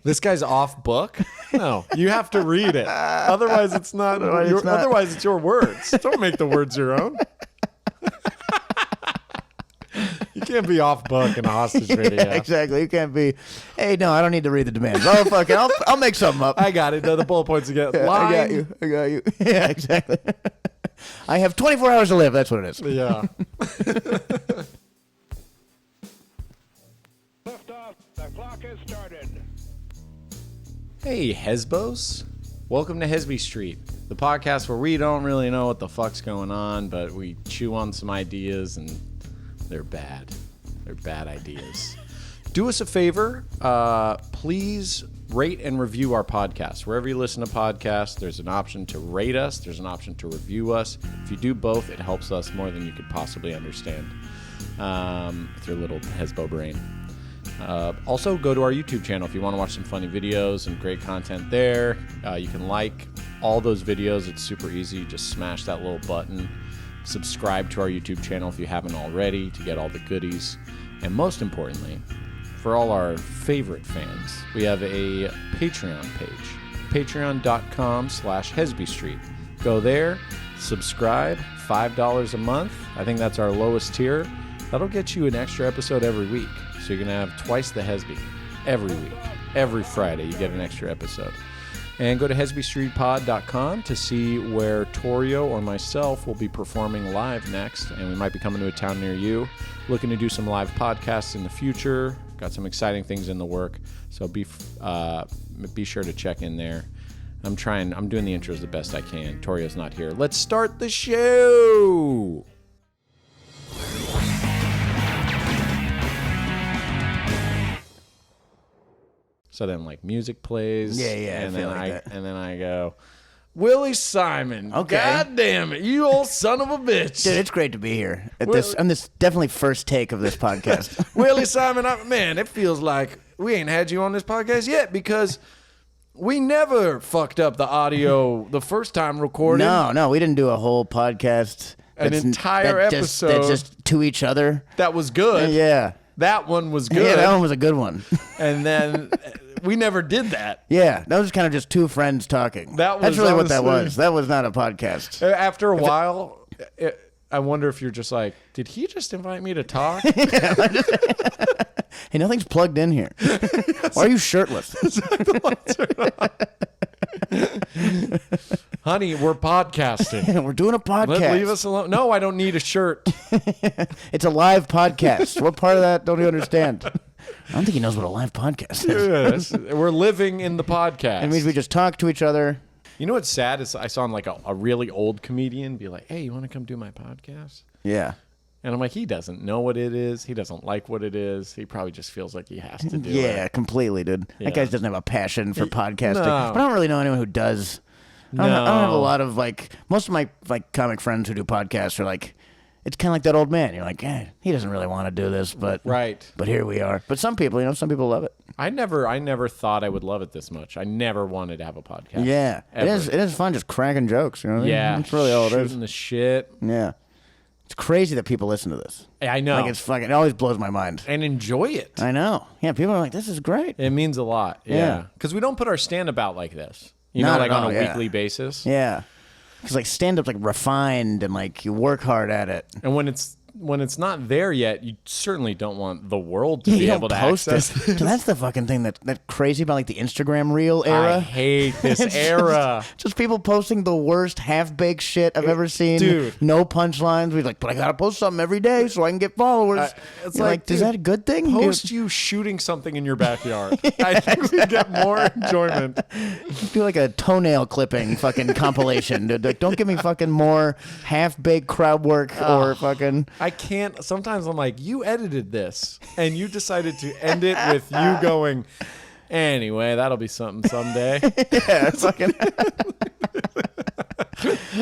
This guy's off book? No, you have to read it. Otherwise, it's not. Otherwise, it's your words. Don't make the words your own. You can't be off book in a hostage video. Yeah, exactly. You can't be, hey, no, I don't need to read the demands. Oh, fuck it. I'll make something up. I got it. The bullet points again. Yeah, I got you. Yeah, exactly. I have 24 hours to live. That's what it is. Yeah. Lift off. The clock has started. Hey, Hesbos. Welcome to Hesby Street, the podcast where we don't really know what the fuck's going on, but we chew on some ideas and they're bad. They're bad ideas. Do us a favor. Please rate and review our podcast. Wherever you listen to podcasts, there's an option to rate us. There's an option to review us. If you do both, it helps us more than you could possibly understand with your little Hesbo brain. Also, go to our YouTube channel if you want to watch some funny videos and great content there. You can like all those videos. It's super easy. Just smash that little button. Subscribe to our YouTube channel if you haven't already to get all the goodies. And most importantly, for all our favorite fans, we have a Patreon page. Patreon.com/Hesby Street. Go there, subscribe, $5 a month. I think that's our lowest tier. That'll get you an extra episode every week. So you're going to have twice the Hesby every week. Every Friday you get an extra episode. And go to HesbyStreetPod.com to see where Torio or myself will be performing live next. And we might be coming to a town near you. Looking to do some live podcasts in the future. Got some exciting things in the work. So be sure to check in there. I'm doing the intros the best I can. Torio's not here. Let's start the show. So then, music plays. Yeah. And then I go, Willie Simon. Okay. God damn it, you old son of a bitch. Dude, it's great to be here on this definitely first take of this podcast. Willie Simon, man, it feels like we ain't had you on this podcast yet because we never fucked up the audio the first time recording. No, we didn't do a whole podcast. An entire episode. That's just to each other. That was good. Yeah. That one was good. Yeah, that one was a good one. And then we never did that. Yeah, that was kind of just two friends talking. That's really what that was. That was not a podcast. After a while, I wonder if you're just like, did he just invite me to talk? Hey, nothing's plugged in here. Why are you shirtless? Honey, we're podcasting. We're doing a podcast. Leave us alone. No, I don't need a shirt. It's a live podcast. What part of that don't you understand? I don't think he knows what a live podcast is. Yes, we're living in the podcast. It means we just talk to each other. You know what's sad is I saw a really old comedian be like, hey, you want to come do my podcast? Yeah. And I'm like, he doesn't know what it is. He doesn't like what it is. He probably just feels like he has to do it. Yeah, completely, dude. Yeah. That guy doesn't have a passion for podcasting. No. But I don't really know anyone who does. I don't have a lot of, most of my, comic friends who do podcasts are it's kind of like that old man. You're like, he doesn't really want to do this, but right. But here we are. But some people love it. I never thought I would love it this much. I never wanted to have a podcast. Yeah, ever. It is fun just cracking jokes. You know what I mean? Yeah, That's really all it is. Shooting the shit. Yeah, it's crazy that people listen to this. I know. It always blows my mind. And enjoy it. I know. Yeah, people are like, this is great. It means a lot. Yeah, because we don't put our stand-up out like this. Not on a all, weekly basis. Yeah, because stand-up's refined and you work hard at it. And when it's not there yet, you certainly don't want the world to be able to post access it. So that's the fucking thing that's crazy about the Instagram reel era. I hate this era. Just people posting the worst half-baked shit I've ever seen. Dude. No punchlines. We're like, but I gotta post something every day so I can get followers. It's dude, is that a good thing? Post you shooting something in your backyard. I think we get more enjoyment. Do a toenail clipping fucking compilation. Dude. Don't give me fucking more half-baked crowd work or fucking... I can't. Sometimes I'm like, you edited this, and you decided to end it with you going, anyway, that'll be something someday. Yeah, it's fucking...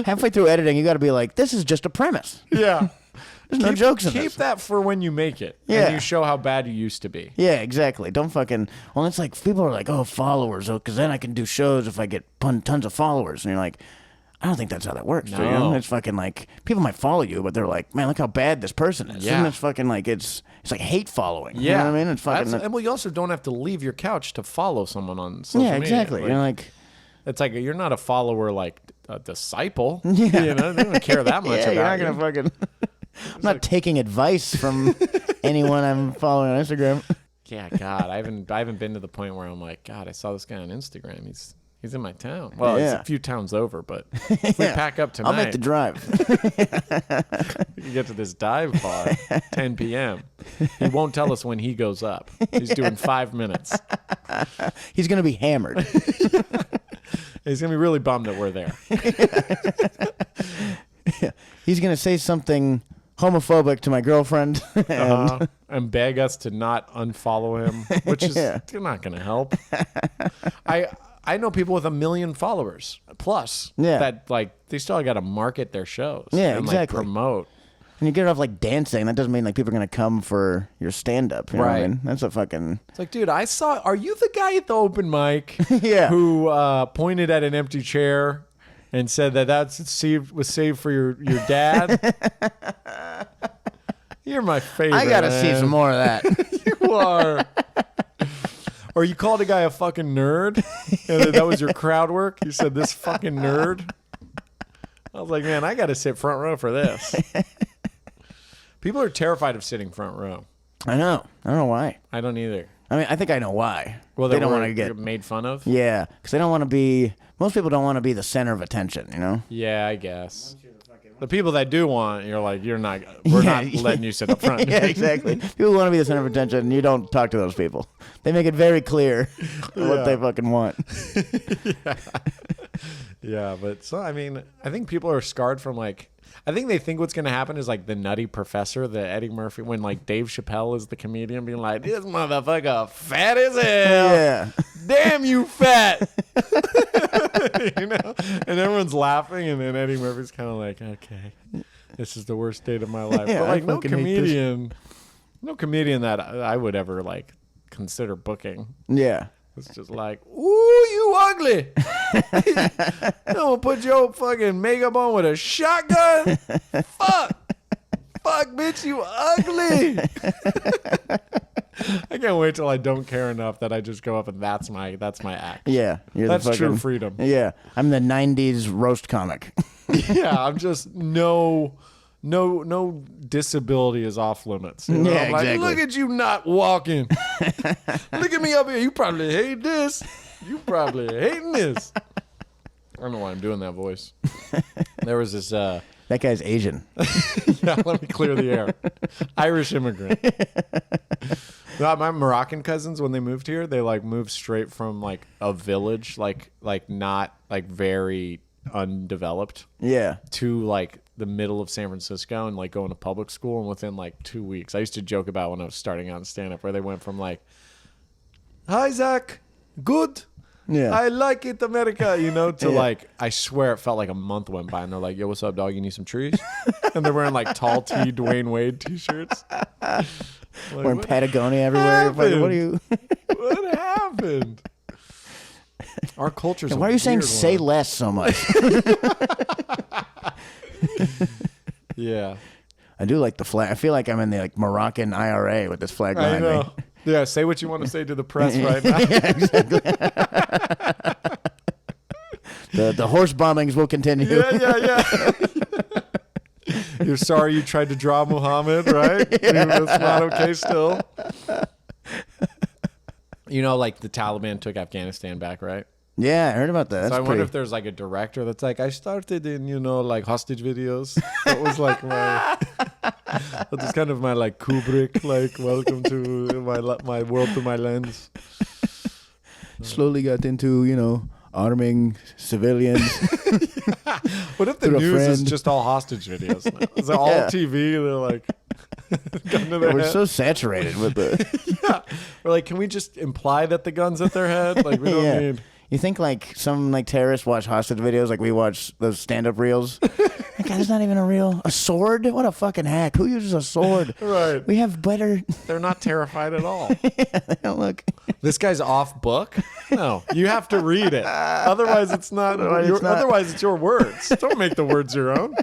Halfway through editing, you got to be like, this is just a premise. Yeah. There's no jokes in this. Keep that for when you make it. Yeah. And you show how bad you used to be. Yeah, exactly. Don't fucking... Well, it's people are like, oh, followers, because then I can do shows if I get tons of followers. And you're like... I don't think that's how that works. No. Do you? It's fucking like people might follow you, but they're like, man, look how bad this person is. Yeah. And it's fucking like it's like hate following. Yeah. You know what I mean? It's fucking. And well, you also don't have to leave your couch to follow someone on social media. Exactly. Like, You're like, it's like you're not a follower like a disciple. Yeah. You know, they don't care that much yeah, about you're not gonna you. fucking. I'm not taking advice from anyone I'm following on Instagram. Yeah, God, I haven't been to the point where I'm like, God, I saw this guy on Instagram. He's in my town. Well, it's a few towns over, but if we pack up tonight, I'll make the drive. we can get to this dive bar 10 p.m. He won't tell us when he goes up. He's doing 5 minutes. He's gonna be hammered. He's gonna be really bummed that we're there. He's gonna say something homophobic to my girlfriend, And beg us to not unfollow him, which is not going to help. I know people with 1 million followers plus that like they still got to market their shows. Yeah, and, exactly. Like, promote. And you get it off like dancing. That doesn't mean like people are gonna come for your stand up. You know what I Right. mean? That's a fucking. It's like, dude, are you the guy at the open mic Yeah. who pointed at an empty chair and said that was saved for your dad? You're my favorite. I gotta see man. some more of that. You are. Or you called a guy a fucking nerd, and that was your crowd work. You said this fucking nerd. I was like, man, I got to sit front row for this. People are terrified of sitting front row. I know. I don't know why. I don't either. I mean, I think I know why. Well, they don't want want to get. made fun of. Yeah, because they don't want to be. Most people don't want to be the center of attention. You know. Yeah, I guess. The people that do want, you're like, we're not letting you sit up front. Yeah, exactly. People want to be the center of attention, and you don't talk to those people. They make it very clear what they fucking want. Yeah, but so I mean, I think people are scarred from like. I think they think what's going to happen is like the Nutty Professor, the Eddie Murphy, when like Dave Chappelle is the comedian being like, this motherfucker fat as hell. Yeah. Damn you fat. You know? And everyone's laughing, and then Eddie Murphy's kind of like, okay, this is the worst date of my life. Yeah, but like I no fucking hate comedian that I would ever like consider booking. Yeah. It's just like, ooh, you ugly. I'm gonna put your fucking makeup on with a shotgun. Fuck, bitch, you ugly. I can't wait till I don't care enough that I just go up and that's my act. Yeah. You're That's the fucking, true freedom. Yeah. I'm the 90s roast comic. Yeah, I'm just no disability is off limits. You know? Yeah, I'm like, exactly. look at you not walking. Look at me up here. You probably hate this. You probably hating this. I don't know why I'm doing that voice. There was this That guy's Asian. yeah, let me clear the air. Irish immigrant. My Moroccan cousins, when they moved here, they like moved straight from like a village, like not like very undeveloped, Yeah. to like the middle of San Francisco and like going to public school. And within like 2 weeks, I used to joke about when I was starting out in stand-up, where they went from like, "Hi Zack, good. Yeah. I like it, America," you know, to Yeah. like, I swear it felt like a month went by and they're like, "Yo, what's up, dog? You need some trees?" And they're wearing like tall tee Dwayne Wade t-shirts. Like, Wearing what Patagonia everywhere. happened? What are you? What happened? Our culture's Why are you saying weird say one. less so much? Yeah. I do like the flag. I feel like I'm in the like Moroccan IRA with this flag I behind know. me. Yeah, say what you want to say to the press right now. Yeah, exactly. the horse bombings will continue. Yeah. You're sorry you tried to draw Muhammad, right? That's not okay still. You know, like the Taliban took Afghanistan back, right? Yeah, I heard about that. So That's I wonder pretty. if there's like a director that's like, I started in, like hostage videos. That was like my, that was kind of my like Kubrick, like welcome to my world through my lens. Slowly got into, arming civilians. What if the Through a news is friend. just all hostage videos now? Is it all Yeah. TV? They're like, gun to their We're head. so saturated with the. Yeah. We're like, can we just imply that the gun's at their head? Like, we don't Yeah. need. You think like some like terrorists watch hostage videos like we watch those stand-up reels? That guy's not even a sword? What a fucking hack. Who uses a sword? Right. We have better... They're not terrified at all. Yeah, look. This guy's off book? No, you have to read it. Otherwise, it's not. Otherwise, it's your words. Don't make the words your own.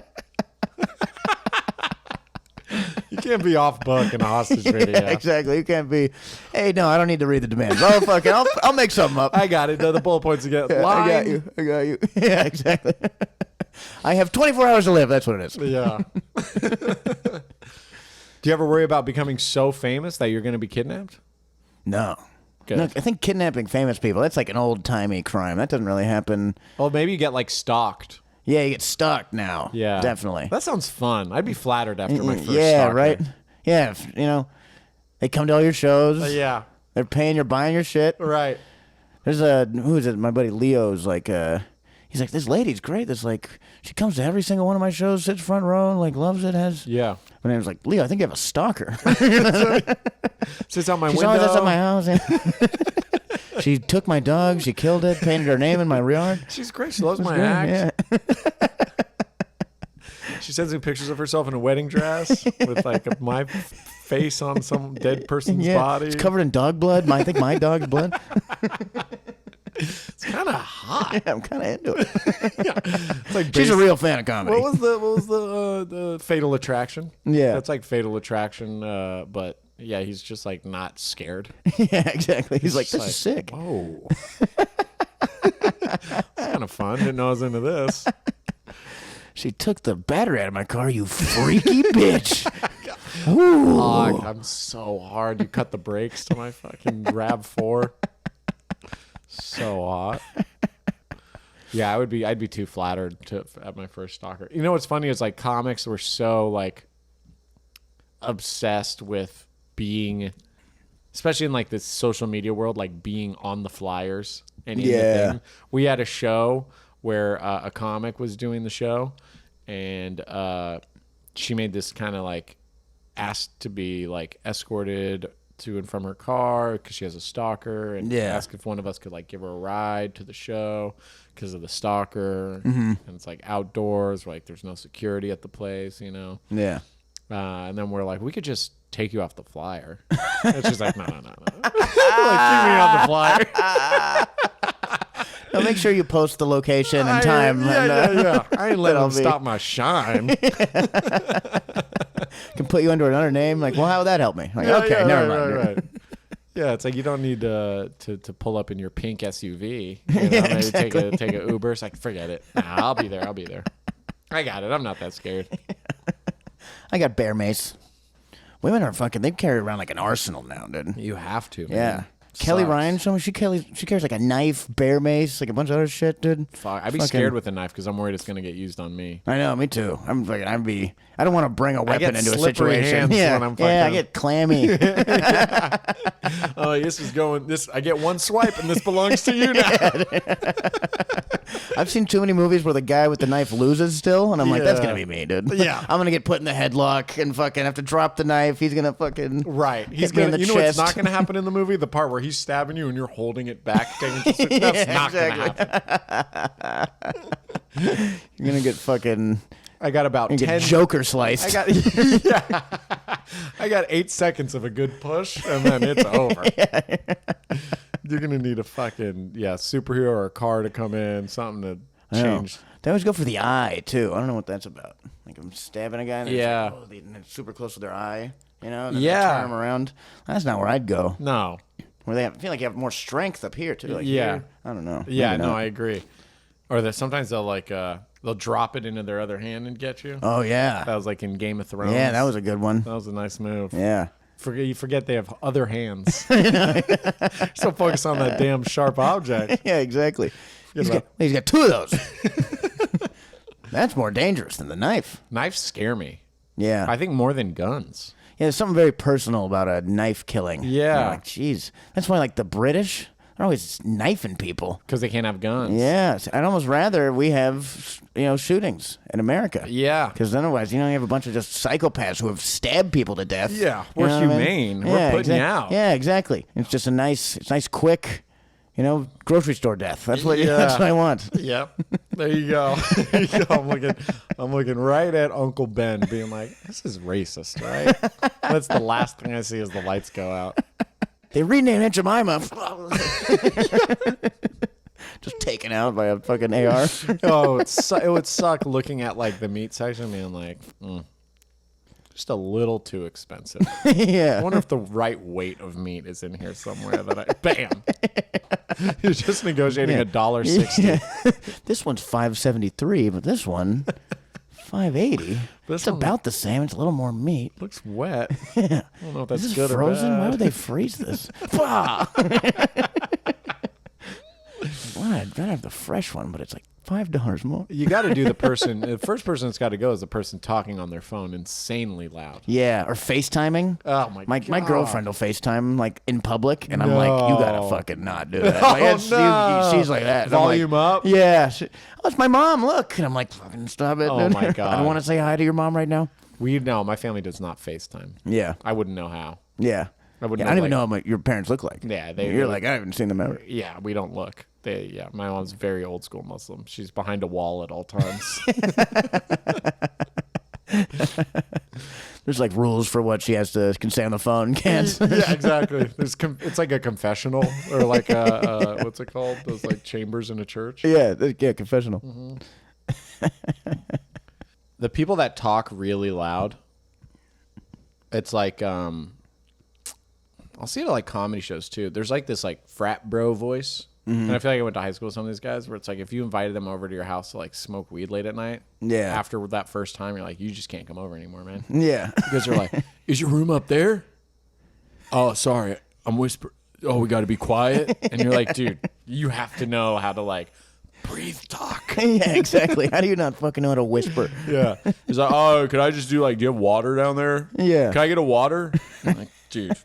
You can't be off book in a hostage video. Yeah, exactly. You can't be, hey, no, I don't need to read the demands. Oh, fuck it. I'll make something up. I got it. The bullet points again. Yeah, I got you. Yeah, exactly. I have 24 hours to live. That's what it is. Yeah. Do you ever worry about becoming so famous that you're going to be kidnapped? No. Good. No, I think kidnapping famous people, that's like an old-timey crime. That doesn't really happen. Well, maybe you get like stalked. Yeah, you get stalked now. Yeah. Definitely. That sounds fun. I'd be flattered after my first Yeah, stalker. right? Yeah, they come to all your shows. Yeah. They're buying your shit. Right. There's who is it? My buddy Leo's like, he's like, this lady's great. This she comes to every single one of my shows, sits front row, like loves it. Yeah. My name's like, Leo, I think you have a stalker. Sits out my She's window. always outside my house. Yeah. She took my dog. She killed it. Painted her name in my yard. She's great. She loves my Good, act. yeah. She sends me pictures of herself in a wedding dress with like my face on some dead person's body. It's covered in dog blood. I think my dog's blood. It's kind of hot. Yeah, I'm kind of into it. It's like She's a real fan of comedy. What was the Fatal Attraction? Yeah. That's like Fatal Attraction, but yeah, he's just like not scared. Yeah, exactly. He's like, just this is sick. Whoa. It's kind of fun. Didn't know I was into this. She took the battery out of my car, you freaky bitch. Ooh. Fuck, I'm so hard. You cut the brakes to my fucking RAV4. So hot. Yeah, I'd be too flattered at my first stalker. You know what's funny is like comics were so like obsessed with being, especially in like this social media world, like being on the flyers and in the thing. We had a show where a comic was doing the show, and she made this kind of like asked to be like escorted to and from her car because she has a stalker, and asked if one of us could like give her a ride to the show because of the stalker. And it's like outdoors, like there's no security at the place, Yeah. And then we're like, we could just take you off the flyer. And she's like, no. Like, keep me on the flyer. Now make sure you post the location and time. Yeah. I ain't letting them stop my shine. Can put you under another name. Like, well, how would that help me? Like, okay, never mind. Right. Yeah, it's like you don't need to pull up in your pink SUV. Maybe exactly. take a Uber. It's like, forget it. Nah, I'll be there. I got it. I'm not that scared. I got bear mace. Women are fucking. They carry around like an arsenal now, dude. You have to. Man. Yeah. Kelly Sucks. Ryan, she carries like a knife, bear mace, like a bunch of other shit, dude. Fuck, I'd be scared with a knife because I'm worried it's gonna get used on me. I know, me too. I don't want to bring a weapon into a slippery situation. Hands Yeah, when I'm I get clammy. Oh, I get one swipe and this belongs to you now. I've seen too many movies where the guy with the knife loses still, and I'm like, that's gonna be me, dude. Yeah. I'm gonna get put in the headlock and fucking have to drop the knife. He's gonna fucking He's hit me in gonna. the You know what's chest. not gonna happen in the movie? The part where he's stabbing you and you're holding it back. That's not gonna happen. You're gonna get fucking. I got about You're gonna 10. get Joker sliced. I got 8 seconds of a good push and then it's over. You're gonna need a fucking superhero or a car to come in, something to change. They always go for the eye too. I don't know what that's about. Like I'm stabbing a guy and and it's super close to their eye, and then they turn them around. That's not where I'd go. No. Where I feel like you have more strength up here too. Like here. I don't know. Yeah, Maybe no, not. I agree. Or sometimes they'll like they'll drop it into their other hand and get you. Oh yeah. That was like in Game of Thrones. Yeah, that was a good one. That was a nice move. Yeah. You forget they have other hands. So focus on that damn sharp object. Yeah, exactly. He's got 2 of those. That's more dangerous than the knife. Knives scare me. Yeah. I think more than guns. Yeah, there's something very personal about a knife killing. Yeah. You're like, jeez. That's why, like, the British, they're always knifing people. Because they can't have guns. Yeah. I'd almost rather we have, shootings in America. Yeah. Because otherwise, you have a bunch of just psychopaths who have stabbed people to death. Yeah. You We're know what I mean? humane. We're putting you out. Yeah, exactly. It's just it's nice, quick. grocery store death. That's what. Yeah. That's what I want. Yep. There you go. There you go. I'm looking right at Uncle Ben, being like, "This is racist, right?" That's the last thing I see as the lights go out. They renamed Aunt Jemima. Just taken out by a fucking AR. Oh, it would suck looking at like the meat section, being like, just a little too expensive. Yeah. I wonder if the right weight of meat is in here somewhere. Bam. You're just negotiating $1.60. Yeah. This one's $5.73, but this one $5.80. It's about the same. It's a little more meat. Looks wet. Yeah. I don't know if that's Is good this frozen? or bad. Why would they freeze this? Why? I'd rather have the fresh one, but it's like $5 more. You got to do the first person that's got to go is the person talking on their phone insanely loud. Yeah, or FaceTiming. Oh my God. My girlfriend will FaceTime like in public, and I'm like, you gotta fucking not do that. Oh, Like, no. she's like that. And I'm Volume like, up? Yeah. Oh, it's my mom. Look, and I'm like, fucking stop it. Oh, dude. my God. I don't want to say hi to your mom right now. No, my family does not FaceTime. Yeah. I wouldn't know how. Yeah. I wouldn't don't know, even know what your parents look like. Yeah, You're like, I haven't seen them ever. Yeah, we don't look. My mom's very old school Muslim. She's behind a wall at all times. There's like rules for what she can say on the phone. Can't. Yeah, exactly. It's like a confessional or like a what's it called? Those like chambers in a church. Yeah, confessional. Mm-hmm. The people that talk really loud, it's like I'll see it at like comedy shows too. There's like this like frat bro voice. Mm-hmm. And I feel like I went to high school with some of these guys where it's like if you invited them over to your house to like smoke weed late at night, yeah. After that first time, you're like, you just can't come over anymore, man. Yeah. Because they're like, is your room up there? Oh, sorry. I'm whispering. Oh, we got to be quiet. And you're like, dude, you have to know how to like breathe talk. Yeah, exactly. How do you not fucking know how to whisper? Yeah. He's like, oh, could I just do like, do you have water down there? Yeah. Can I get a water? I'm like, dude.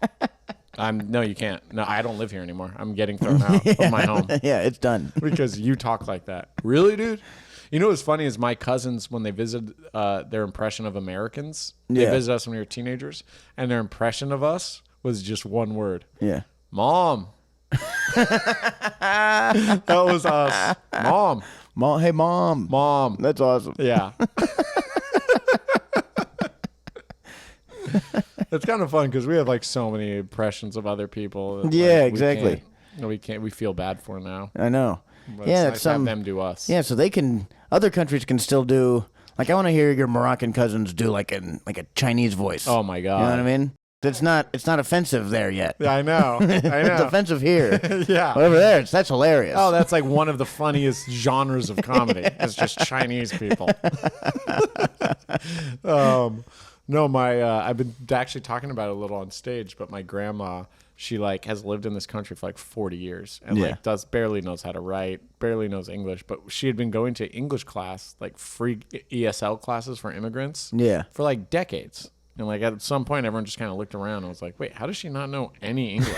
No, you can't. No, I don't live here anymore. I'm getting thrown out of my home. Yeah, it's done. Because you talk like that. Really, dude? You know what's funny is my cousins, when they visited their impression of Americans, they visited us when we were teenagers, and their impression of us was just one word. Yeah. Mom. That was us. Mom. Hey, Mom. Mom. That's awesome. Yeah. It's kind of fun because we have like so many impressions of other people. That, yeah, like, exactly. We feel bad for now. I know. But yeah, it's nice to have them do us. Yeah, so other countries can still do, like I want to hear your Moroccan cousins do like a Chinese voice. Oh my God. You know what I mean? It's not offensive there yet. Yeah, I know. It's offensive here. Yeah. But over there, that's hilarious. Oh, that's like one of the funniest genres of comedy. It's just Chinese people. No, I've been actually talking about it a little on stage, but my grandma, she like has lived in this country for like 40 years and like barely knows how to write, barely knows English, but she had been going to English class, like free ESL classes for immigrants for like decades. And like at some point, everyone just kind of looked around and was like, wait, how does she not know any English?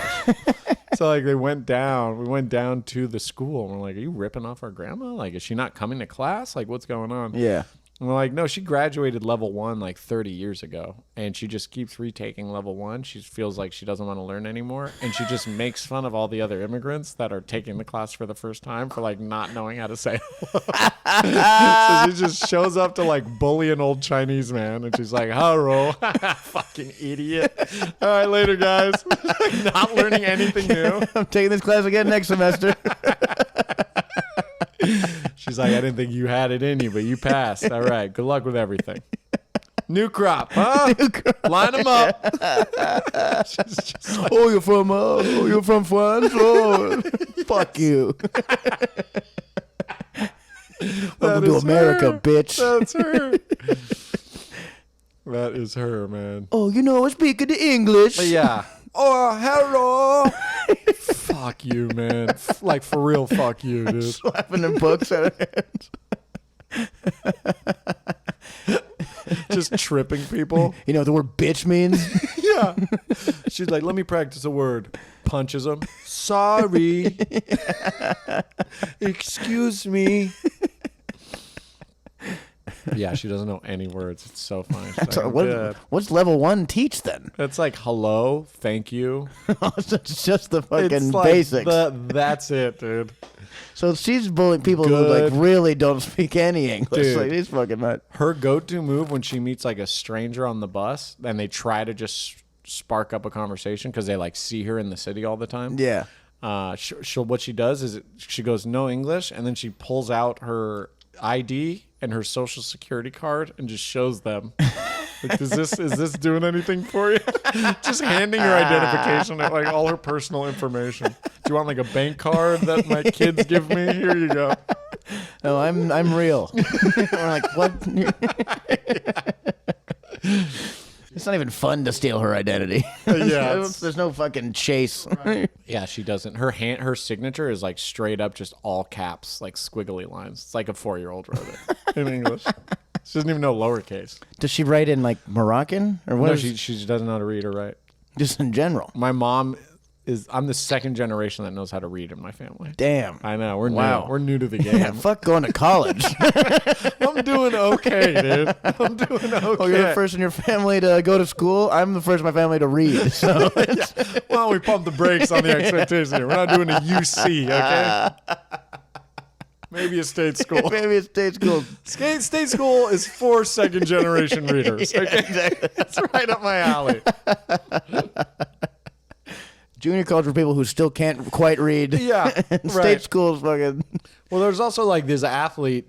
So like we went down to the school and we're like, are you ripping off our grandma? Like, is she not coming to class? Like, what's going on? Yeah. And we're like, no, she graduated level 1 like 30 years ago. And she just keeps retaking level 1. She feels like she doesn't want to learn anymore. And she just makes fun of all the other immigrants that are taking the class for the first time for like not knowing how to say hello. So she just shows up to like bully an old Chinese man. And she's like, hello, fucking idiot. All right, later, guys. Not learning anything new. I'm taking this class again next semester. She's like, I didn't think you had it in you, but you passed. All right. Good luck with everything. New crop, huh? Line them up. Like, you're from France? Oh, fuck you. Welcome to America, bitch. That's her. That is her, man. Oh, speaking the English. Yeah. Oh, hello. Fuck you, man. Like, for real, fuck you, dude. Slapping the books out of her hands. Just tripping people. You know what the word bitch means? Yeah. She's like, let me practice a word. Punches him. Sorry. Excuse me. Yeah, she doesn't know any words. It's so funny. She's So like, what's level 1 teach then? it's like hello, thank you. It's just the fucking It's like basics. that's it, dude. So she's bullying people who Good. like really don't speak any English. Dude. Like, these fucking nuts. Her go-to move when she meets like a stranger on the bus and they try to just spark up a conversation because they like see her in the city all the time. Yeah. She'll what she does is she goes no English and then she pulls out her ID and her social security card and just shows them. Like, is this doing anything for you? Just handing her identification and like all her personal information. Do you want like a bank card that my kids give me? Here you go. No, I'm real. We're like, what? It's not even fun to steal her identity. Yeah, There's no fucking chase. Yeah, she doesn't. Her signature is like straight up just all caps, like squiggly lines. It's like a 4-year-old wrote it in English. She doesn't even know lowercase. Does she write in like Moroccan or what? No, is- she doesn't know how to read or write. just in general. My mom I'm the second generation that knows how to read in my family. Damn. I know. We're Wow. new. We're new to the game. Fuck going to college. I'm doing okay, dude. I'm doing okay. Oh, you're the first in your family to go to school? I'm the first in my family to read. So Well, we pump the brakes on the expectation here. We're not doing a UC, okay? Maybe a state school. maybe it's state school. State school is for second generation readers. Okay? Exactly. It's right up my alley. Junior college for people who still can't quite read. Yeah, State right. school's fucking. Well, there's also like this athlete,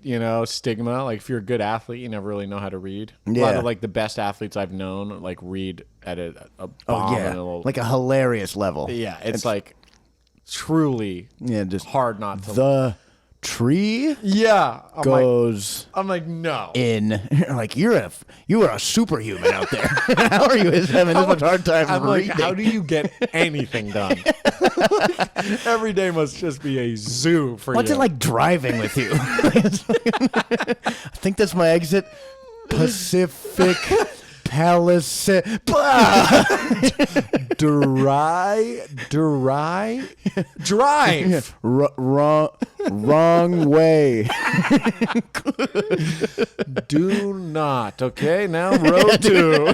stigma. Like if you're a good athlete, you never really know how to read. A lot Yeah. of like the best athletes I've known like read at a bomb and a little, Like a hilarious level. yeah, it's like truly just hard not to. the tree Yeah, goes I'm like no. in. Like you are a superhuman out there. How are you having this much hard time I'm like, reading? how do you get anything done? Every day must just be a zoo for What's you. it like driving with you? I think that's my exit. Pacific Palisade. Drive. Wrong way. Do not. Okay, now row 2.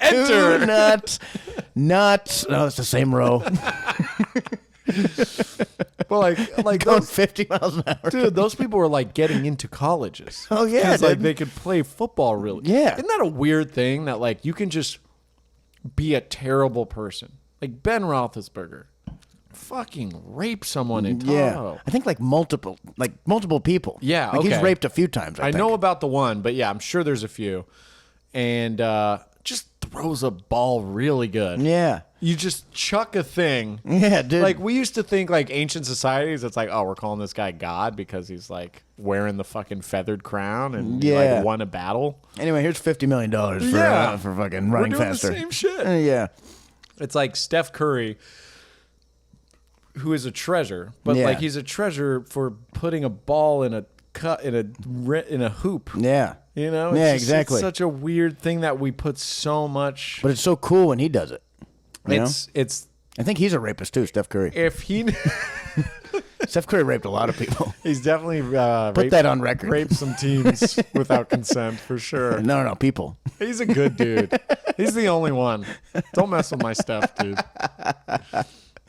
Enter. Do not. No, it's the same row. Well, like Going those, 50 miles an hour. dude, those people were like getting into colleges. Oh, yeah, 'Cause, like dude. they could play football really. Yeah. Isn't that a weird thing that like you can just be a terrible person? Like Ben Roethlisberger fucking raped someone in Yeah, Tahoe. I think like multiple people. Yeah, like he's okay. raped a few times. I think. know about the one, but yeah, I'm sure there's a few. And just throws a ball really good. Yeah, You just chuck a thing. yeah, dude. Like we used to think like ancient societies, it's like, oh, we're calling this guy God because he's like wearing the fucking feathered crown and he, Yeah. like won a battle. Anyway, here's $50 million for Yeah. for fucking We're running doing faster. the same shit. Yeah, It's like Steph Curry, who is a treasure, but Yeah. like he's a treasure for putting a ball in a cut in a hoop. yeah, You know? Yeah, It's exactly. It's such a weird thing that we put so much. but it's so cool when he does it. You know? It's I think he's a rapist too, Steph Curry. if he Steph Curry raped a lot of people. he's definitely Put that on record. raped some teens without consent for sure. No, people. He's a good dude. He's the only one. Don't mess with my Steph, dude.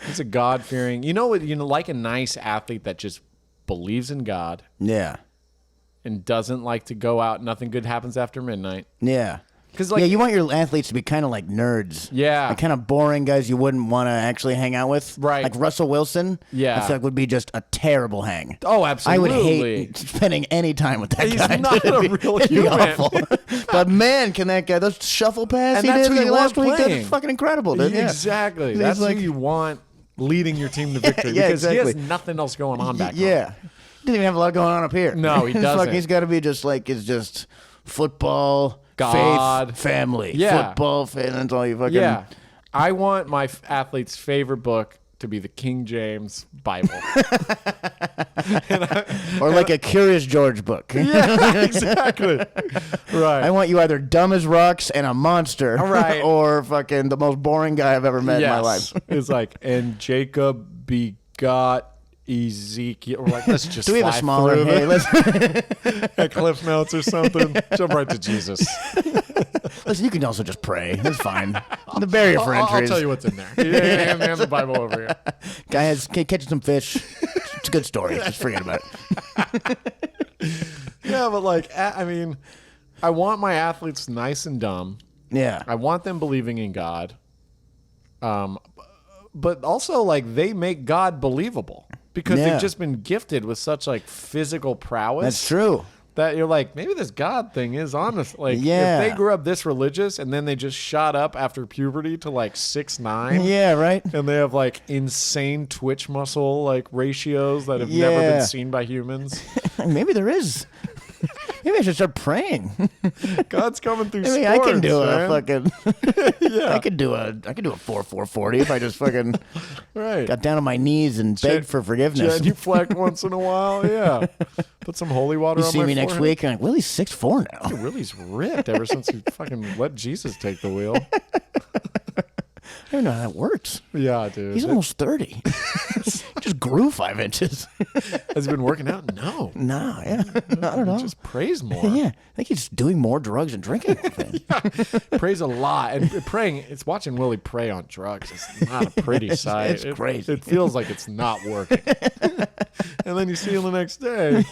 He's a God-fearing. You know what? Like a nice athlete that just believes in God Yeah, and doesn't like to go out. Nothing good happens after midnight. yeah. 'Cause, like- yeah, you want your athletes to be kind of like nerds. Yeah. Like kind of boring guys you wouldn't want to actually hang out with. Right. Like Russell Wilson. Yeah. I feel like would be just a terrible hang. Oh, I absolutely. would hate spending any time with that He's guy. not a real It'd be human. awful. But man, can that guy, those shuffle pass And he that's did who you last want week, that's playing. fucking incredible, dude. Yeah. Exactly. He's That's like- who you want leading your team to victory Yeah, because he exactly. has nothing else going on back home. Yeah. Didn't even have a lot going on up here. No, he It's doesn't. fucking- he's got to be just like, it's just football, God. faith, family. Yeah. Football, faith, that's all you fucking... Yeah. I want my athlete's favorite book to be the King James Bible. Or like a Curious George book. Yeah, exactly. Right. I want you either dumb as rocks and a monster, Right. or fucking the most boring guy I've ever met in my life. It's like, and Jacob begot Ezekiel. We're like, let's just Do we have a fly smaller? through Hey, this. At Cliff Notes or something. Jump right to Jesus. listen, you can also just pray. That's fine. The barrier for entry. I'll tell you what's in there. Hand the Bible over here. Guy has catching some fish. It's a good story. Just forget about it. Yeah, but like, I mean, I want my athletes nice and dumb. Yeah. I want them believing in God. But also, like, they make God believable because Yeah. they've just been gifted with such like physical prowess. That's true. That you're like, maybe this God thing is honest. Like, Yeah. if they grew up this religious and then they just shot up after puberty to like 6'9", Yeah, right? and they have like insane twitch muscle like ratios that have never Yeah. been seen by humans. Maybe there is. Maybe I should start praying. God's coming through. Maybe sports, I can do man. a fucking. Yeah, I could do a 4-4-40 if I just fucking right. got down on my knees and begged for forgiveness. Genuflect once in a while. Yeah, put some holy water You on see my me next forehead. week, and I'm like, Willie's 6'4" now. Willie's ripped ever since he fucking let Jesus take the wheel. I don't know how that works. Yeah, dude. He's almost 30. He just grew 5 inches. Has he been working out? No. No, yeah. I don't know. He just prays more. Yeah, I think he's doing more drugs and drinking. I think. Prays a lot. And praying, it's watching Willie pray on drugs. It's not a pretty sight. it's crazy. It feels like it's not working. And then you see him the next day,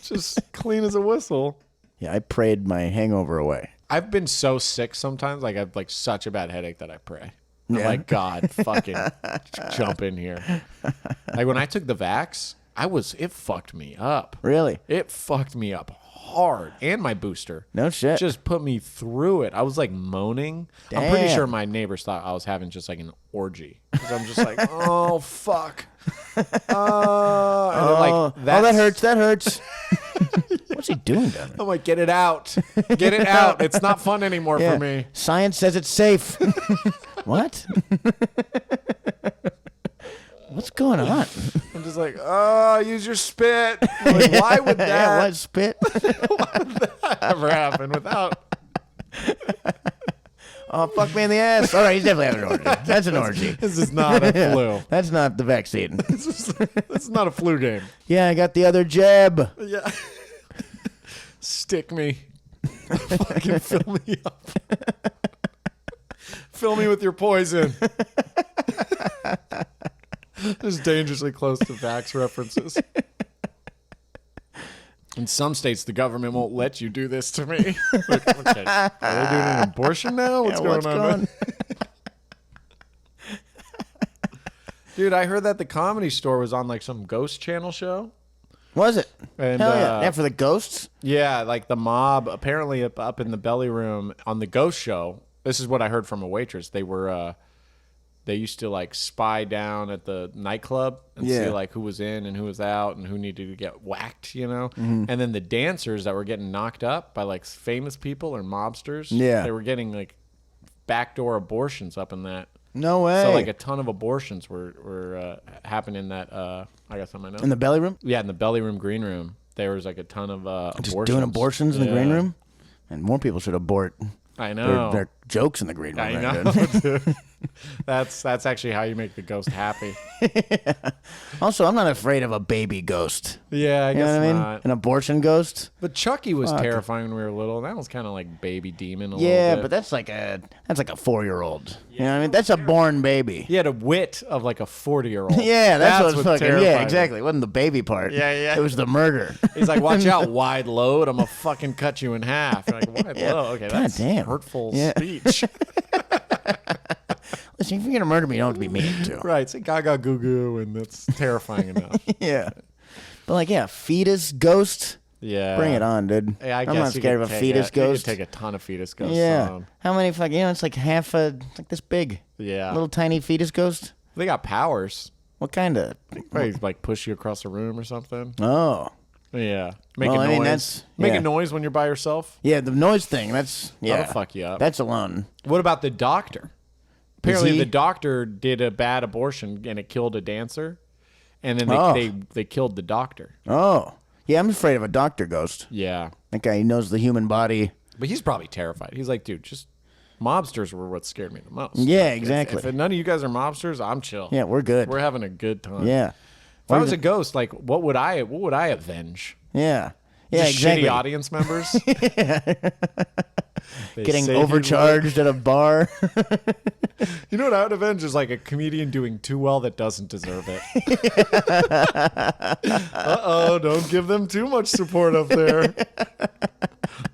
just clean as a whistle. Yeah, I prayed my hangover away. I've been so sick sometimes, like I've like such a bad headache that I pray. I'm Yeah. like, God, fucking jump in here. Like when I took the vax, it fucked me up. Really? It fucked me up hard. And my booster. No shit. Just put me through it. I was like moaning. I'm pretty Damn. sure my neighbors thought I was having just like an orgy. Because I'm just like, oh, fuck. And they're like, that hurts. That hurts. What's he doing down there? I'm like, get it out. Get it out. It's not fun anymore Yeah. for me. Science says it's safe. What? What's going on? I'm just like, oh, use your spit. I'm like, why would that Yeah, what spit? ever happen without? Oh, fuck me in the ass. All right, he's definitely having an orgy. That's an orgy. This is not a flu. That's not the vaccine. This is not a flu game. Yeah, I got the other jab. Yeah. Stick me. Fucking fill me up. Fill me with your poison. This is dangerously close to vax references. In some states, the government won't let you do this to me. Like, okay, are they doing an abortion now? What's going on? Man? Dude, I heard that the Comedy Store was on like some ghost channel show. Was it? And, Hell yeah. Yeah, for the ghosts? Yeah, like the mob apparently up in the belly room on the ghost show. This is what I heard from a waitress. They used to like spy down at the nightclub and see Yeah. like who was in and who was out and who needed to get whacked, you know? Mm-hmm. And then the dancers that were getting knocked up by like famous people or mobsters, Yeah. they were getting like backdoor abortions up in that. No way. So like a ton of abortions were happening in that, I got something I know. in the belly room? Yeah, in the belly room, green room, there was like a ton of Just abortions. doing abortions in the green Yeah. room? And more people should abort I know. their jokes in the green room. I right, know. dude? Dude. That's actually how you make the ghost happy. Also, I'm not afraid of a baby ghost. Yeah, I You know guess what I mean? not. An abortion ghost? But Chucky was Fuck. terrifying when we were little. That was kind of like baby demon. A Yeah, little bit. but that's like a 4-year-old. You know what I mean? That's a born baby. he had a wit of like a 40-year-old. Yeah, that's what's fucking. terrified Yeah, me. exactly. It wasn't the baby part. Yeah, yeah. It was the murder. He's like, watch out, wide load. I'm gonna fucking cut you in half. You're like, wide Yeah. load? Okay, God that's damn. hurtful Yeah. speech. Listen, if you're gonna murder me, you don't have to be mean to. Right, say gaga goo goo, and that's terrifying enough. Yeah. But like, yeah, fetus ghost. Yeah, Bring it on, dude. Yeah, I I'm guess not you scared could of a take fetus You ghost. could take a ton of fetus ghosts. Yeah. on. How many fucking? You know, it's like half a. It's like this big. Yeah. Little tiny fetus ghost. They got powers. What kind of? Probably like push you across a room or something. Oh. Yeah. Make Well, a I noise. mean, that's- Make yeah. a noise when you're by yourself. Yeah, the noise thing. That's yeah. That'll fuck you up. That's alone. What about the doctor? Apparently, he- the doctor did a bad abortion and it killed a dancer, and then they Oh. they killed the doctor. Oh. Yeah, I'm afraid of a doctor ghost. Yeah, That guy knows the human body. but he's probably terrified. He's like, dude, just mobsters were what scared me the most. Yeah, If- exactly. If none of you guys are mobsters, I'm chill. Yeah, we're good. We're having a good time. Yeah. If I was a ghost, like, what would I avenge? Yeah. Yeah, Just exactly. shitty audience members. Getting overcharged at a bar. You know what I would avenge is like a comedian doing too well that doesn't deserve it. Don't give them too much support up there.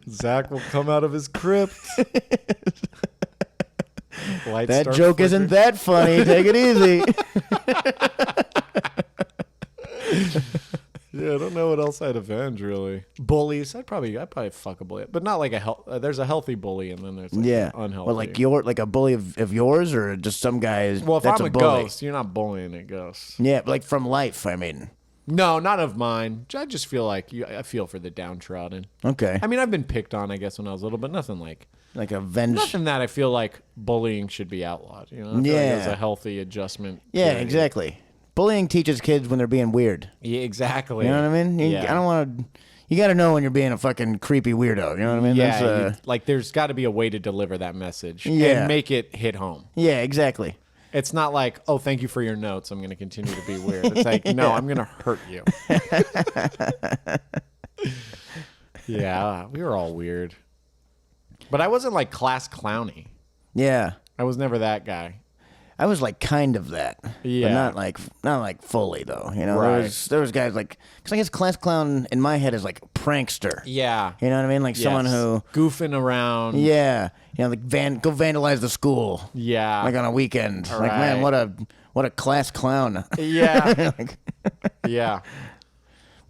Zack will come out of his crypt. That joke isn't that funny. Take it easy. Yeah, I don't know what else I'd avenge really. Bullies, I'd probably fuck a bully, but not like there's a healthy bully and then there's like an unhealthy. Well, like a bully of yours or just some guys. Well, if that's I'm a bully? ghost, you're not bullying a ghost. Yeah, but like from life. I mean, no, not of mine. I just feel like I feel for the downtrodden. Okay. I mean, I've been picked on, I guess, when I was little, but nothing like avenge. nothing that I feel like bullying should be outlawed. You know, I feel like it's a healthy adjustment. Yeah, period. Exactly. Bullying teaches kids when they're being weird. Yeah, exactly. You know what I mean? I don't want to. You got to know when you're being a fucking creepy weirdo. You know what I mean? Yeah. Like, there's got to be a way to deliver that message and make it hit home. Yeah, exactly. It's not like, oh, thank you for your notes. I'm going to continue to be weird. It's like, no, I'm going to hurt you. Yeah, we were all weird. But I wasn't like class clowny. Yeah. I was never that guy. I was like kind of that, Yeah, but not like fully though. You know, Right. there was guys like, because I guess class clown in my head is like prankster. Yeah, You know what I mean? Like someone who, goofing around. yeah, like go vandalize the school. Yeah, Like on a weekend. Like, Right. man, what a class clown. yeah, Like, yeah.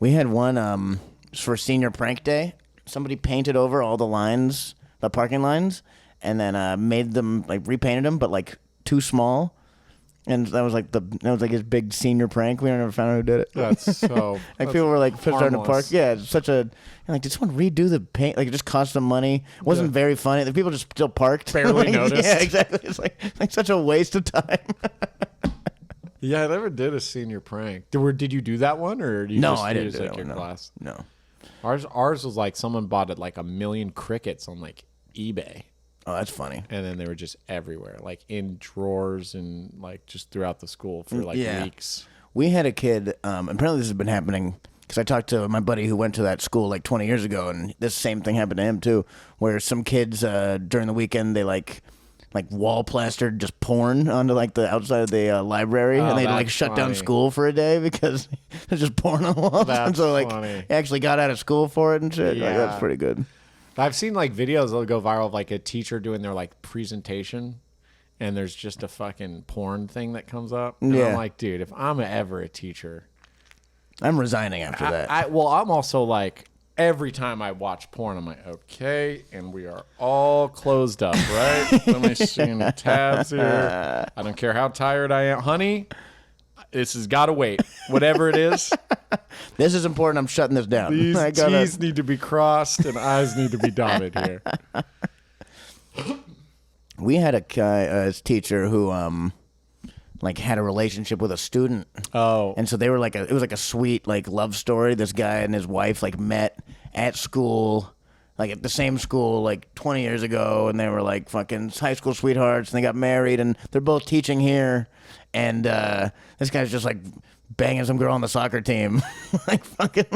we had one for senior prank day. Somebody painted over all the lines, the parking lines, and then made them like repainted them, but like too small. And that was like his big senior prank. We never found out who did it. That's so. Like that's people were like starting to park. harmless. Yeah, it's such a like. Did someone redo the paint? Like it just cost them money. It wasn't very funny. The people just still parked. Barely Like, noticed. Yeah, exactly. It's like such a waste of time. Yeah, I never did a senior prank. Did you do that one, or did you No, just I didn't use do like that your one, no. class? No. Ours was like someone bought it like 1 million crickets on like eBay, Oh, that's funny. and then they were just everywhere, like in drawers and like just throughout the school for like Yeah. weeks. We had a kid. Apparently, this has been happening because I talked to my buddy who went to that school like 20 years ago, and this same thing happened to him too. Where some kids during the weekend they like wall plastered just porn onto like the outside of the library, and they like that's shut down funny. school for a day because there's just porn on the walls. And That's so like funny. he actually got out of school for it and shit. Like, Yeah. that's pretty good. I've seen like videos that'll go viral of like a teacher doing their like presentation, and there's just a fucking porn thing that comes up. And Yeah. I'm like, dude, if I'm ever a teacher, I'm resigning after that. I'm also like, every time I watch porn, I'm like, okay, and we are all closed up, right? Let me see the tabs here. I don't care how tired I am, honey. This has got to wait. Whatever it is, This is important. I'm shutting this down. these I gotta- T's need to be crossed and I's need to be dotted here. We had a guy, a teacher who like had a relationship with a student. Oh, And so they were like it was like a sweet like love story. This guy and his wife like met at school, like at the same school like 20 years ago, and they were like fucking high school sweethearts, and they got married, and they're both teaching here, and this guy's just like banging some girl on the soccer team, like fucking.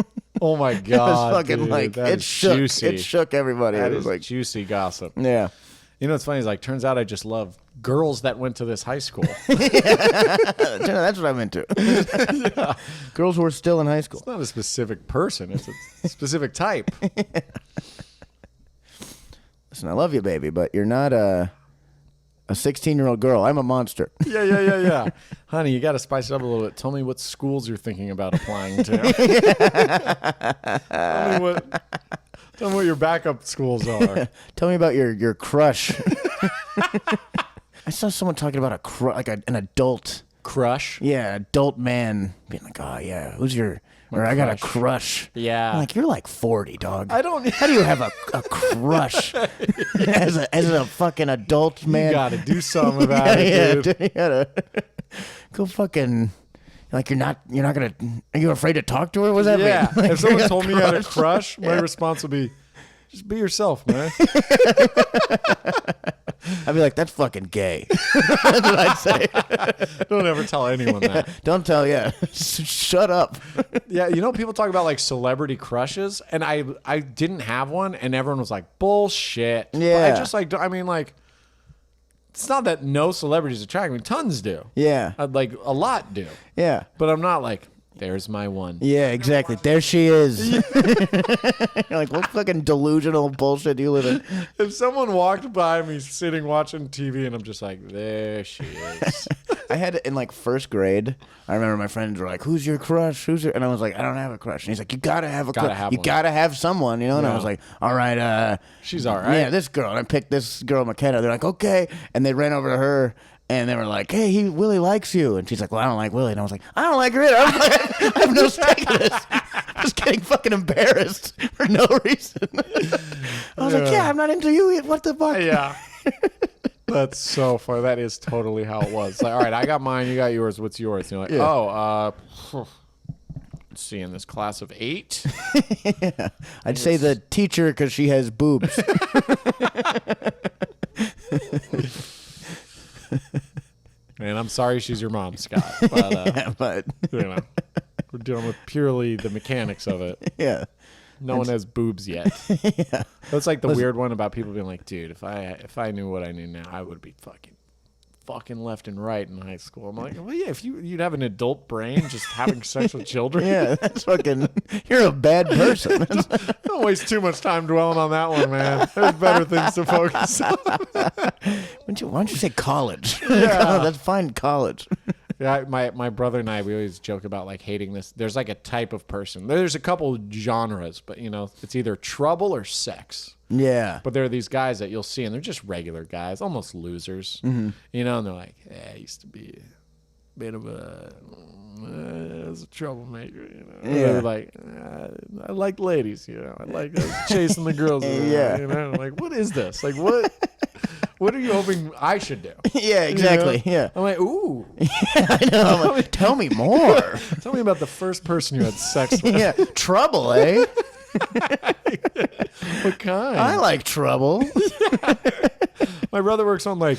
oh my It was God, fucking dude, like that it is shook. juicy. It shook everybody. That It was is like juicy gossip. yeah. You know what's funny is like, turns out I just love girls that went to this high school. That's what I'm into. Girls who are still in high school. It's not a specific person; it's a specific type. Listen, I love you, baby, but you're not a 16-year-old girl. I'm a monster. Yeah. Honey, you got to spice it up a little bit. Tell me what schools you're thinking about applying to. Tell me what your backup schools are. Tell me about your crush. I saw someone talking about an adult. Crush? Yeah, adult man being like, oh yeah, who's your? Or I got a crush. Yeah. I'm like, you're like 40, dog. I don't. How do you have a crush as a fucking adult man? You got to do something about it, dude. You gotta go fucking. Like you're not gonna. Are you afraid to talk to her? What's that Yeah. mean? Like, If someone you got told me I had a crush, my response would be, just be yourself, man. I'd be like, that's fucking gay. That's what I'd say. Don't ever tell anyone that. Don't tell, shut up. Yeah, people talk about like celebrity crushes, and I didn't have one, and everyone was like, bullshit. Yeah. But I just like, it's not that no celebrities attract me. Tons do. Yeah. Like a lot do. Yeah. But I'm not like, there's my one. Yeah, exactly. There she is. You're like, what fucking delusional bullshit do you live in? If someone walked by me sitting watching TV and I'm just like, there she is. I had it in like first grade. I remember my friends were like, who's your crush? And I was like, I don't have a crush. And he's like, you gotta have a crush. You gotta have someone, And I was like, all right. She's all right. Yeah, this girl. And I picked this girl, McKenna. They're like, okay. And they ran over to her. And they were like, hey, Willie likes you. And she's like, well, I don't like Willie. And I was like, I don't like her either. I have no stake in this. I'm just getting fucking embarrassed for no reason. I was like, I'm not into you. What the fuck? Yeah. That's so funny. That is totally how it was. Like, all right, I got mine. You got yours. What's yours? And you're like, let's see, in this class of 8. Yeah. I'd say the teacher because she has boobs. And I'm sorry she's your mom, Scott. But, but we're dealing with purely the mechanics of it. Yeah. No one has boobs yet. Yeah. That's like the weird one about people being like, dude, if I knew what I knew now, I would be fucking left and right in high school. I'm like, well, yeah, if you'd have an adult brain just having sex with children. Yeah, that's fucking, you're a bad person. Don't waste too much time dwelling on that one, man. There's better things to focus on. Why don't you say college? Yeah. That's fine, college. Yeah, my brother and I, we always joke about like hating this. There's like a type of person. There's a couple genres, but it's either trouble or sex. Yeah. But there are these guys that you'll see, and they're just regular guys, almost losers. Mm-hmm. And they're like, I used to be a bit of a troublemaker. Yeah. They're like, I like ladies. I like chasing the girls. Yeah. I'm like, what is this? Like, what? What are you hoping I should do? Yeah, exactly. Yeah. I'm like, ooh. Yeah, I know. I'm like, tell me more. Tell me about the first person you had sex with. Yeah. Trouble, eh? What kind? I like trouble. My brother works on like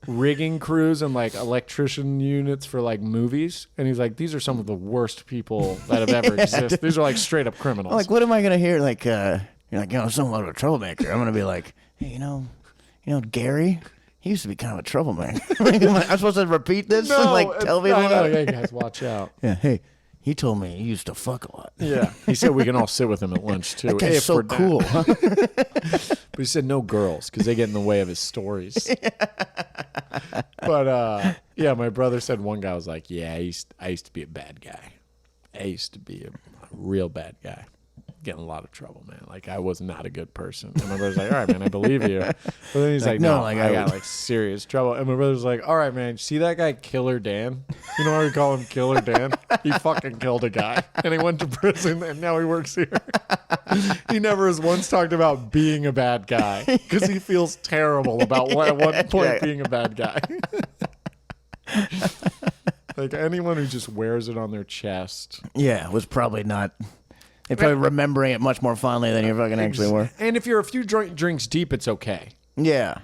rigging crews and like electrician units for like movies, and he's like, these are some of the worst people that have ever existed. These are like straight up criminals. I'm like, what am I gonna hear? Like, you're like, someone of a troublemaker. I'm gonna be like, hey, Gary, he used to be kind of a troublemaker. I'm supposed to repeat this? No, like, tell me I know. about Hey guys, watch out. Yeah, hey, he told me he used to fuck a lot. Yeah, he said we can all sit with him at lunch too. That guy's so cool. But he said no girls because they get in the way of his stories. But my brother said one guy was like, yeah, I used to be a bad guy. I used to be a real bad guy. Get in a lot of trouble, man. Like, I was not a good person. And my brother's like, all right, man, I believe you. But then he's like, no, I got like serious trouble. And my brother's like, all right, man, see that guy Killer Dan? You know why we call him Killer Dan? He fucking killed a guy. And he went to prison, and now he works here. He never has once talked about being a bad guy because he feels terrible about at one point being a bad guy. Like, anyone who just wears it on their chest. Yeah, was probably not... They're probably remembering it much more fondly than you fucking actually were. And if you're a few drinks deep, it's okay. Yeah.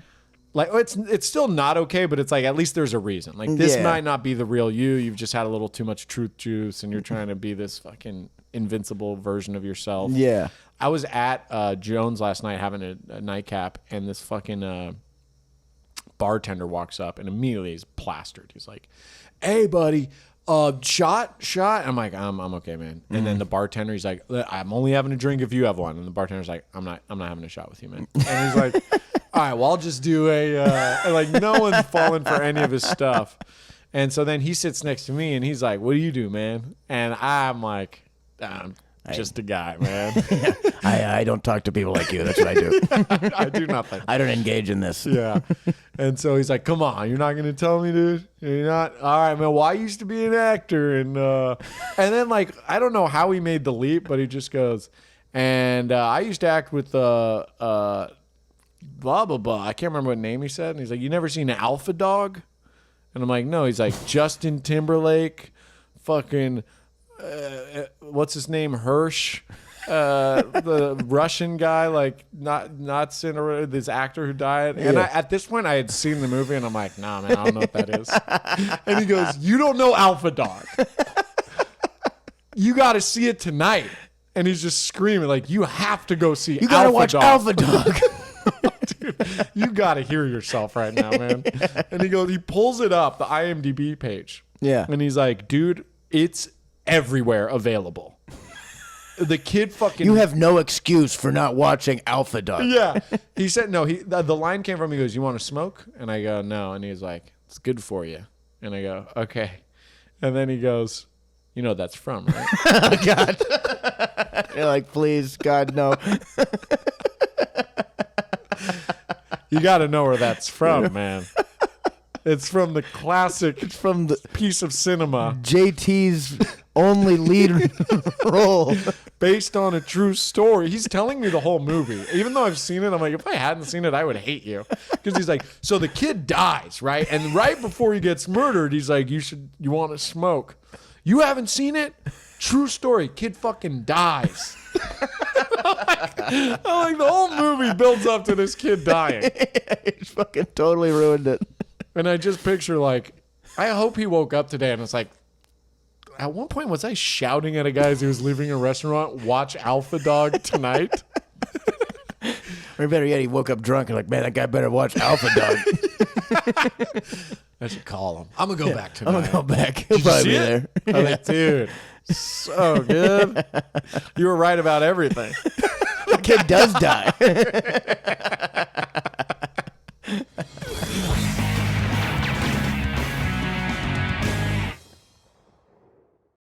Like, it's still not okay, but it's like, at least there's a reason. Like, this might not be the real you. You've just had a little too much truth juice, and you're trying to be this fucking invincible version of yourself. Yeah. I was at Jones last night having a nightcap, and this fucking bartender walks up, and immediately he's plastered. He's like, hey, buddy. Shot. I'm like, I'm okay, man. And then the bartender, he's like, I'm only having a drink if you have one. And the bartender's like, I'm not having a shot with you, man. And he's like, all right, well, I'll just do and like, no one's falling for any of his stuff. And so then he sits next to me, and he's like, what do you do, man? And I'm like, I'm just a guy, man. I don't talk to people like you. That's what I do. I do nothing. I don't engage in this. Yeah. And so he's like, come on, you're not going to tell me, dude? You're not? All right, man. Well, I used to be an actor. And then, like, I don't know how he made the leap, but he just goes, and I used to act with blah, blah, blah. I can't remember what name he said. And he's like, you never seen Alpha Dog? And I'm like, no. He's like, Justin Timberlake, fucking... what's his name? Hirsch. the Russian guy, like not Cinderella, this actor who died. And at this point, I had seen the movie, and I'm like, nah, man, I don't know what that is. And he goes, you don't know Alpha Dog. You got to see it tonight. And he's just screaming, like, you have to go see Alpha Dog. You got to watch Alpha Dog. Dude, you got to hear yourself right now, man. And he pulls it up, the IMDb page. Yeah. And he's like, dude, it's everywhere available. The kid fucking... You have no excuse for not watching Alpha Dog. Yeah. He said, no, the line came from, he goes, you want to smoke? And I go, no. And he's like, it's good for you. And I go, okay. And then he goes, you know what that's from, right? Oh, God. You're like, please, God, no. You got to know where that's from, man. It's from the classic. It's from the piece of cinema. JT's only lead role. Based on a true story. He's telling me the whole movie. Even though I've seen it, I'm like, if I hadn't seen it, I would hate you. Because he's like, so the kid dies, right? And right before he gets murdered, he's like, you want to smoke. You haven't seen it? True story. Kid fucking dies. I'm like, the whole movie builds up to this kid dying. He's fucking totally ruined it. And I just picture, like, I hope he woke up today and it's like, at one point, was I shouting at a guy as he was leaving a restaurant, watch Alpha Dog tonight? Or better yet, he woke up drunk and like, man, that guy better watch Alpha Dog. I should call him. I'm going to go back tonight. I'm going to go back. He'll probably be there. I'm like, dude, so good. You were right about everything. The kid does die.